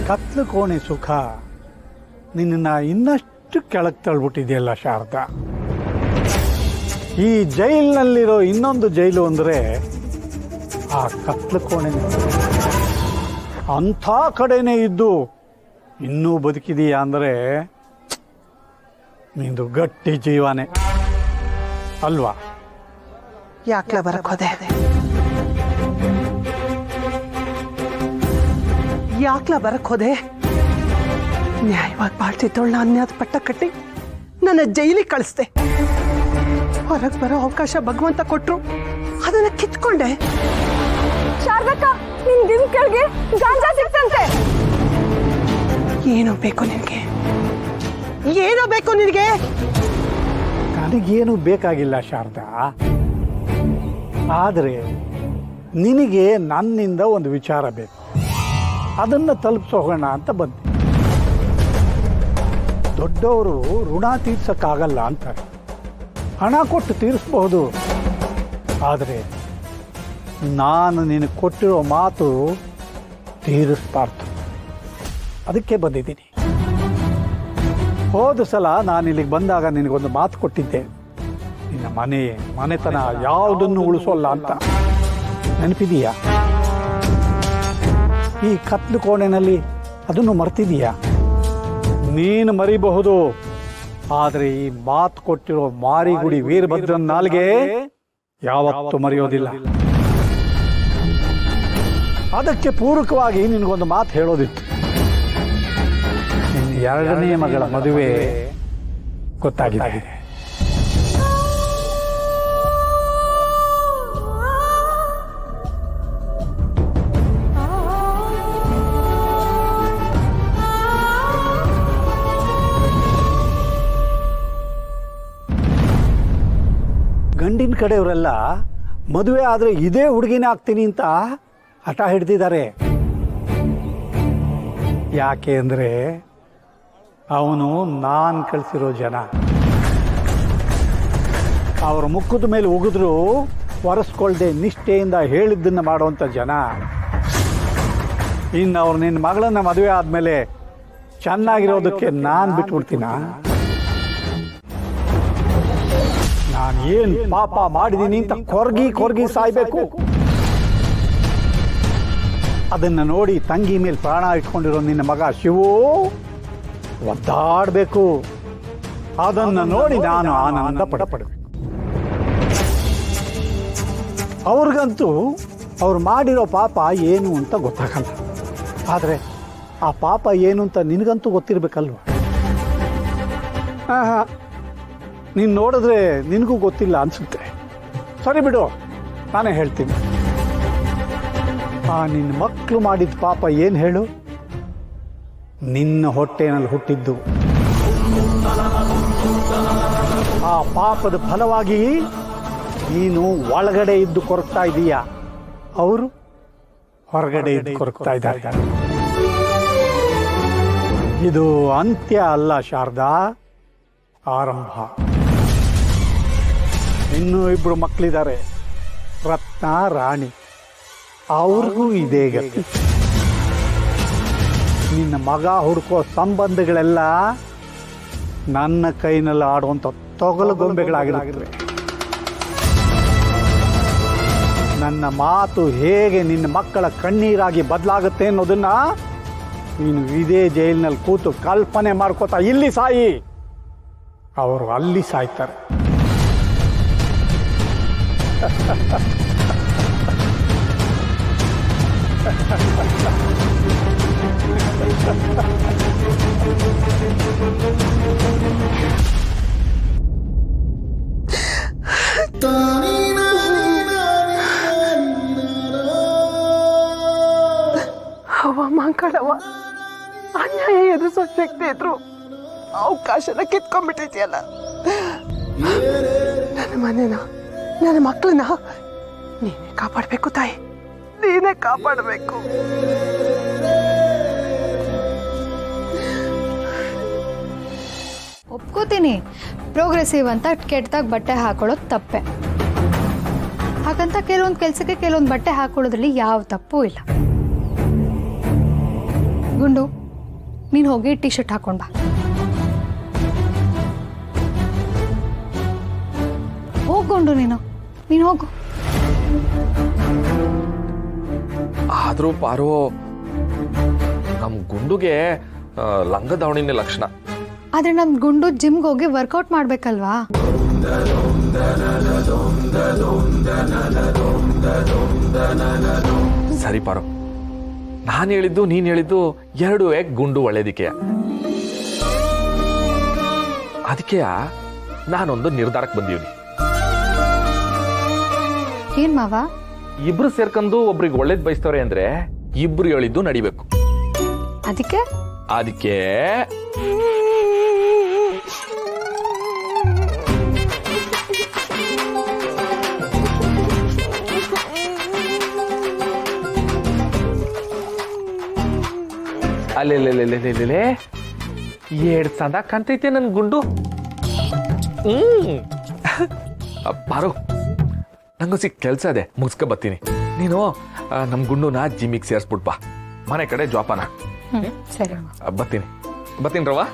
ಕತ್ಲು ಕೋಣೆ ಸುಖ ನಿನ್ನ ಇನ್ನಷ್ಟು ಕೆಳಗೆ ತಳ್ಬಿಟ್ಟಿದೆಯಲ್ಲ ಶಾರದಾ. ಈ ಜೈಲಿನಲ್ಲಿರೋ ಇನ್ನೊಂದು ಜೈಲು ಅಂದರೆ ಆ ಕತ್ಲು ಕೋಣೆ. ಅಂಥ ಕಡೆನೇ ಇದ್ದು ಇನ್ನೂ ಬದುಕಿದೀಯಾ ಅಂದರೆ ನಿಂದು ಗಟ್ಟಿ ಜೀವನೇ ಅಲ್ವಾ? ಯಾಕ್ಲ ಬರಕ್ ಹೋದೆ? ಯಾಕ್ಲ ಬರಕ್ ಹೋದೆ? ನ್ಯಾಯವಾಗಿ ಬಾಳ್ತಿದ್ದವಳನ್ನ ಅನ್ಯಾದ ಪಟ್ಟ ಕಟ್ಟಿ ನನ್ನ ಜೈಲಿಗೆ ಕಳಿಸ್ದೆ. ಹೊರಗೆ ಬರೋ ಅವಕಾಶ ಭಗವಂತ ಕೊಟ್ರು, ಅದನ್ನ ಕಿತ್ಕೊಂಡೆ. ಶಾರದಕ್ಕ, ನಿನ್ ದಿನ ಕೆಳಗೆ ಗಾಂಜಾ ಸಿಕ್ತಂತೆ. ಏನೋ ಬೇಕು ನಿನಗೆ? ಏನೋ ಬೇಕು ನಿನಗೆ? ನನಗೇನು ಬೇಕಾಗಿಲ್ಲ ಶಾರದಾ, ಆದರೆ ನಿನಗೆ ನನ್ನಿಂದ ಒಂದು ವಿಚಾರ ಬೇಕು. ಅದನ್ನು ತಲುಪಿಸೋಗೋಣ ಅಂತ ಬಂದೆ. ದೊಡ್ಡವರು ಋಣ ತೀರ್ಸಕ್ಕಾಗಲ್ಲ ಅಂತಾರೆ. ಹಣ ಕೊಟ್ಟು ತೀರಿಸಬಹುದು, ಆದರೆ ನಾನು ನಿನಗೆ ಕೊಟ್ಟಿರೋ ಮಾತು ತೀರಿಸ್ಬಾರ್ದು. ಅದಕ್ಕೆ ಬಂದಿದ್ದೀನಿ. ಹೋದ ಸಲ ನಾನು ಇಲ್ಲಿಗೆ ಬಂದಾಗ ನಿನಗೊಂದು ಮಾತು ಕೊಟ್ಟಿದ್ದೆ, ನಿನ್ನ ಮನೆತನ ಯಾವುದನ್ನು ಉಳಿಸೋಲ್ಲ ಅಂತ. ನೆನಪಿದೀಯಾ? ಈ ಕತ್ಲು ಕೋಣೆನಲ್ಲಿ ಅದನ್ನು ಮರ್ತಿದೀಯಾ? ನೀನು ಮರಿಬಹುದು, ಆದರೆ ಈ ಮಾತು ಕೊಟ್ಟಿರೋ ಮಾರಿಗುಡಿ ವೀರಭದ್ರನ ನಾಲ್ಗೆ ಯಾವತ್ತೂ ಮರೆಯೋದಿಲ್ಲ. ಅದಕ್ಕೆ ಪೂರಕವಾಗಿ ನಿನಗೊಂದು ಮಾತು ಹೇಳೋದಿತ್ತು. ನಿನ್ನ ಎರಡನೇ ಮಗಳ ಮದುವೆ ಗೊತ್ತಾಗಿದೆ. ಗಂಡಿನ ಕಡೆಯವರೆಲ್ಲ ಮದುವೆ ಆದರೆ ಇದೇ ಹುಡುಗಿನೇ ಆಗ್ತೀನಿ ಅಂತ ಹಠ ಹಿಡ್ದಿದ್ದಾರೆ. ಯಾಕೆ ಅಂದರೆ ಅವನು ನಾನು ಕಳಿಸಿರೋ ಜನ. ಅವರ ಮುಖದ ಮೇಲೆ ಉಗಿದ್ರು ಒರೆಸ್ಕೊಳ್ದೆ ನಿಷ್ಠೆಯಿಂದ ಹೇಳಿದ್ದನ್ನು ಮಾಡುವಂಥ ಜನ. ಇನ್ನು ಅವ್ರು ನಿನ್ನ ಮಗಳನ್ನ ಮದುವೆ ಆದಮೇಲೆ ಚೆನ್ನಾಗಿರೋದಕ್ಕೆ ನಾನು ಬಿಟ್ಬಿಡ್ತೀನ? ನಾನು ಏನು ಪಾಪ ಮಾಡಿದ್ದೀನಿ ಅಂತ ಕೊರ್ಗಿ ಸಾಯ್ಬೇಕು? ಅದನ್ನು ನೋಡಿ ತಂಗಿ ಮೇಲೆ ಪ್ರಾಣ ಇಟ್ಕೊಂಡಿರೋ ನಿನ್ನ ಮಗ ಶಿವು ಒದ್ದಾಡಬೇಕು. ಅದನ್ನು ನೋಡಿ ನಾನು ಆನಂದ ಪಡಬೇಕು. ಅವ್ರಿಗಂತೂ ಅವ್ರು ಮಾಡಿರೋ ಪಾಪ ಏನು ಅಂತ ಗೊತ್ತಾಗಲ್ಲ, ಆದರೆ ಆ ಪಾಪ ಏನು ಅಂತ ನಿನಗಂತೂ ಗೊತ್ತಿರಬೇಕಲ್ವ? ನೀನು ನೋಡಿದ್ರೆ ನಿನಗೂ ಗೊತ್ತಿಲ್ಲ ಅನಿಸುತ್ತೆ. ಸರಿ ಬಿಡು, ನಾನೇ ಹೇಳ್ತೀನಿ. ನಿನ್ನ ಮಕ್ಕಳು ಮಾಡಿದ ಪಾಪ ಏನು ಹೇಳು? ನಿನ್ನ ಹೊಟ್ಟೆನಲ್ಲಿ ಹುಟ್ಟಿದ್ದು. ಆ ಪಾಪದ ಫಲವಾಗಿ ನೀನು ಒಳಗಡೆ ಇದ್ದು ಕೊರಗ್ತಾ ಇದೀಯಾ, ಅವರು ಹೊರಗಡೆ ಇದ್ದು ಕೊರಗ್ತಾ ಇದ್ದಾರೆ. ಇದು ಅಂತ್ಯ ಅಲ್ಲ ಶಾರದಾ, ಆರಂಭ. ಇನ್ನೂ ಇಬ್ಬರು ಮಕ್ಕಳಿದ್ದಾರೆ, ರತ್ನ ರಾಣಿ. ಅವ್ರಿಗೂ ಇದೇ ಗತಿ. ನಿನ್ನ ಮಗ ಹುಡುಕೋ ಸಂಬಂಧಗಳೆಲ್ಲ ನನ್ನ ಕೈನಲ್ಲಿ ಆಡುವಂಥ ತೊಗಲು ಗೊಂಬೆಗಳಾಗಿರುತ್ತವೆ. ನನ್ನ ಮಾತು ಹೇಗೆ ನಿನ್ನ ಮಕ್ಕಳ ಕಣ್ಣೀರಾಗಿ ಬದಲಾಗುತ್ತೆ ಅನ್ನೋದನ್ನ ನೀನು ಇದೇ ಜೈಲಿನಲ್ಲಿ ಕೂತು ಕಲ್ಪನೆ ಮಾಡ್ಕೋತಾ ಇಲ್ಲಿ ಸಾಯಿ, ಅವರು ಅಲ್ಲಿ ಸಾಯ್ತಾರೆ. ಮಂಗಳವ ಅನ್ಯಾಯ ಎದುರಿಸೋ ಶಕ್ತಿ ಇದ್ರು ಅವಕಾಶನ ಕಿತ್ಕೊಂಡ್ಬಿಟ್ಟಿದ್ಯಲ್ಲ. ನನ್ನ ಮನೆನ, ನನ್ನ ಮಕ್ಕಳನ್ನ ನೀನೇ ಕಾಪಾಡಬೇಕು ತಾಯಿ, ನೀನೇ ಕಾಪಾಡಬೇಕು. ಒಪ್ಕೋತೀನಿ, ಪ್ರೋಗ್ರೆಸಿವ್ ಅಂತ ಕೆಟ್ಟದಾಗ ಬಟ್ಟೆ ಹಾಕೊಳ್ಳೋದು ತಪ್ಪೆ. ಹಾಗಂತ ಕೆಲವೊಂದು ಕೆಲಸಕ್ಕೆ ಕೆಲವೊಂದು ಬಟ್ಟೆ ಹಾಕೊಳ್ಳೋದ್ರಲ್ಲಿ ಯಾವ ತಪ್ಪೂ ಇಲ್ಲ. ಗುಂಡು ನೀನು ಹೋಗಿ ಟೀ ಶರ್ಟ್ ಹಾಕೊಂಡು ಬಾ. ಹೋಗ್ಕೊಂಡು ನೀನು ಹೋಗು. ಆದ್ರೂ ಪಾರು ನಮ್ ಗುಂಡುಗೆ ಲಂಗ ದಾವಣಿನೇ ಲಕ್ಷಣ. ಆದ್ರೆ ನಮ್ ಗುಂಡು ಜಿಮ್ಗೆ ಹೋಗಿ ವರ್ಕೌಟ್ ಮಾಡ್ಬೇಕಲ್ವಾ? ಸರಿ ಪಾರು, ನಾನು ಹೇಳಿದ್ದು ನೀನ್ ಹೇಳಿದ್ದು ಎರಡು ಗುಂಡು ಒಳ್ಳೇದಿಕೆಯ. ಅದಕ್ಕೆಯ ನಾನೊಂದು ನಿರ್ಧಾರಕ್ಕೆ ಬಂದೀವಿ. ಏನ್ ಮಾವ? ಇಬ್ರು ಸೇರ್ಕೊಂಡು ಒಬ್ರಿಗೆ ಒಳ್ಳೇದ್ ಬಯಸ್ತವ್ರೆ ಅಂದ್ರೆ ಇಬ್ರು ಹೇಳಿದ್ದು ನಡಿಬೇಕು. ಅದಕ್ಕೆ ಅಲ್ಲೆಲ್ಲೆಲ್ಲೆಲ್ಲೆಲ್ಲೆ ಏಡ್ ಚಂದ ಕಾಣ್ತೈತೆ ನನ್ ಗುಂಡು. ಪಾರು, ನಂಗೂ ಸಿಕ್ ಕೆಲ್ಸ ಇದೆ, ಮುಗಿಸ್ಕೊ ಬರ್ತೀನಿ. ನೀನು ನಮ್ ಗುಂಡುನ ಜಿಮ್ಮಿಗೆ ಸೇರಿಸ್ಬಿಟ್ ಬಾ, ಮನೆ ಕಡೆ ಜೋಪಾನ. ಸರಿ ಬರ್ತೀನಿ ರವಾ.